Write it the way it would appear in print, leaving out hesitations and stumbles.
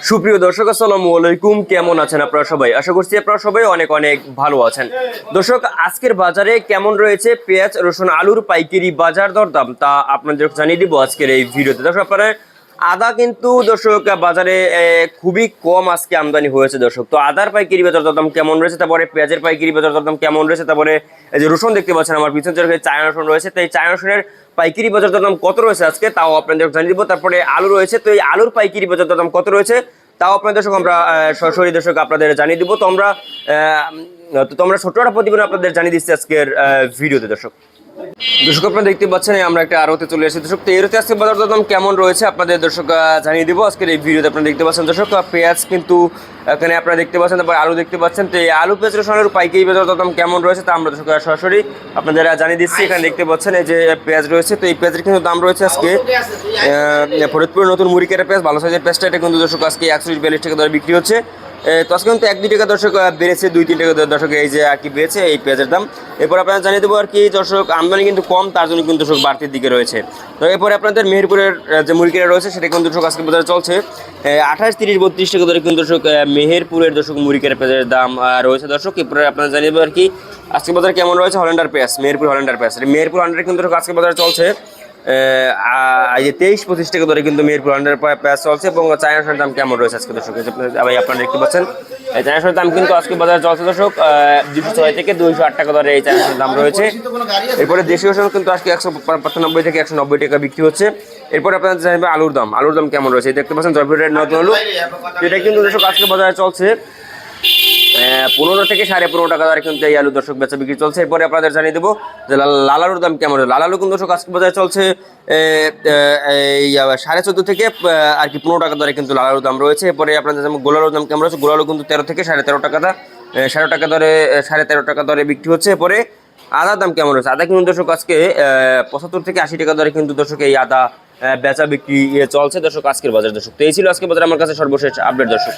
সুপ্রিয় দর্শক, আসসালামু আলাইকুম। কেমন আছেন আপনারা সবাই? আশা করছি আপনারা সবাই অনেক অনেক ভালো আছেন। দর্শক, আজকের বাজারে কেমন রয়েছে পেঁয়াজ, রসুন, আলুর পাইকারি বাজার দরদাম তা আপনাদের জানিয়ে দিব আজকের এই ভিডিওতে। দর্শক, আপনারা আদা কিন্তু দর্শক বাজারে খুবই কম আজকে আমদানি হয়েছে দর্শক। তো আদার পাইকারি বাজার দরদাম কেমন রয়েছে, তারপরে পেঁয়াজের পাইকারি বাজার দরদাম কেমন রয়েছে, তারপরে এই যে রসুন দেখতে পাচ্ছেন আমার পিছনে চায়না রসুন রয়েছে, তো এই চায়না রসুনের পাইকারি বাজার দরদাম কত রয়েছে আজকে তাও আপনাদের জানিয়ে দিব। তারপরে আলু রয়েছে, তো এই আলুর পাইকারি বাজার দরদাম কত রয়েছে তাও আপনাদের দর্শক আমরা সরাসরি দর্শক আপনাদের জানিয়ে দিব। তো তোমরা ছোট একটা প্রতিবেদন আপনাদের জানিয়ে দিচ্ছি আজকের ভিডিওতে। দর্শক আপনারা দেখতে পাচ্ছেন আমরা একটা আড়তে চলে এসেছি দর্শক। তো এরতে আজকে বাজার দরদাম কেমন রয়েছে আপনাদের দর্শক জানিয়ে দিব আজকের এই ভিডিওতে। আপনারা দেখতে পাচ্ছেন দর্শক পেঁয়াজ কিন্তু এখানে আপনারা দেখতে পাচ্ছেন, তারপর আলু দেখতে পাচ্ছেন। তো এই আলু পেঁয়াজ রসুনের পাইকারি বাজার দরদাম কেমন রয়েছে তা আমরা দর্শক সরাসরি আপনাদের জানিয়ে দিচ্ছি। এখানে দেখতে পাচ্ছেন এই যে পেঁয়াজ রয়েছে, তো এই পেঁয়াজের কিন্তু দাম রয়েছে আজকে ফরিদপুরের নতুন মুড়িকেরা পেঁয়াজ ভালো সাইজের পেঁয়াজটা এটা কিন্তু দর্শক আজকে 142 টাকা দরে বিক্রি হচ্ছে। তো আজকে কিন্তু 1-2 টাকা দর্শক বেড়েছে, 2-3 টাকা দর্শক এই যে আর কি বেড়েছে এই পেঁয়াজের দাম। এরপর আপনারা জানিয়ে দেবো আর কি দর্শক আমদানি কিন্তু কম, তার জন্য কিন্তু দর্শক বাড়তির দিকে রয়েছে। তো এরপরে আপনাদের মেহেরপুরের যে মুরগিটা রয়েছে সেটা কিন্তু দর্শক আজকে বাজারে চলছে 28, 30, 32 টাকা দরে কিন্তু দর্শক মেহেরপুরের দর্শক মুরগির পেঁয়াজের দাম রয়েছে দর্শক। এরপরে আপনারা জানিয়ে দেবো আর কি আজকে বাজারে কেমন রয়েছে হল্যান্ডার পেঁয়াজ, মেহেরপুর হল্যান্ডার পেঁয়াজ। মেহেরপুর হল্যান্ডার কিন্তু দর্শক আজকে বাজারে চলছে 23-25 টাকা দরে কিন্তু মেহেরপুর হল্যান্ডার পেঁয়াজ চলছে। এবং চায়না রসুনের দাম কেমন রয়েছে আজকে দর্শক ভাই আপনারা দেখতে পাচ্ছেন এই চায়না রসুনের দাম কিন্তু আজকে বাজারে চলছে দর্শক 206 থেকে 208 টাকা দরে এই চায়না রসুনের দাম রয়েছে। এরপরে দেশীয় রসুন কিন্তু আজকে 195 থেকে 190 টাকা বিক্রি হচ্ছে। এরপরে আপনারা জানবেন আলুর দাম কেমন রয়েছে। দেখতে পাচ্ছেন জয়পুরের নতুন আলু, এটা কিন্তু দর্শক আজকে বাজারে চলছে 15 থেকে 15.5 টাকা দরে কিন্তু এই আলু দর্শক বেচা বিক্রি চলছে। এরপরে আপনাদের জানিয়ে দেবো যে লাল আলুর দাম কেমন। লাল আলু কিন্তু দর্শক আজকে বাজারে চলছে 14.5 থেকে আর কি 15 টাকা দরে কিন্তু লাল আলুর দাম রয়েছে। এরপরে আপনাদের গোল আলুর দাম কেমন রয়েছে। গোল আলু কিন্তু 13 থেকে 13.5 টাকা 13 টাকা দরে 13.5 টাকা দরে বিক্রি হচ্ছে। এরপরে আদার দাম কেমন রয়েছে। আদা কিন্তু দর্শক আজকে 75 থেকে 80 টাকা দরে কিন্তু দর্শক এই আদা বেচা বিক্রি চলছে দর্শক আজকের বাজার দর্শক। তো এই ছিল আজকের বাজার আমার কাছে সর্বশেষ আপডেট দর্শক।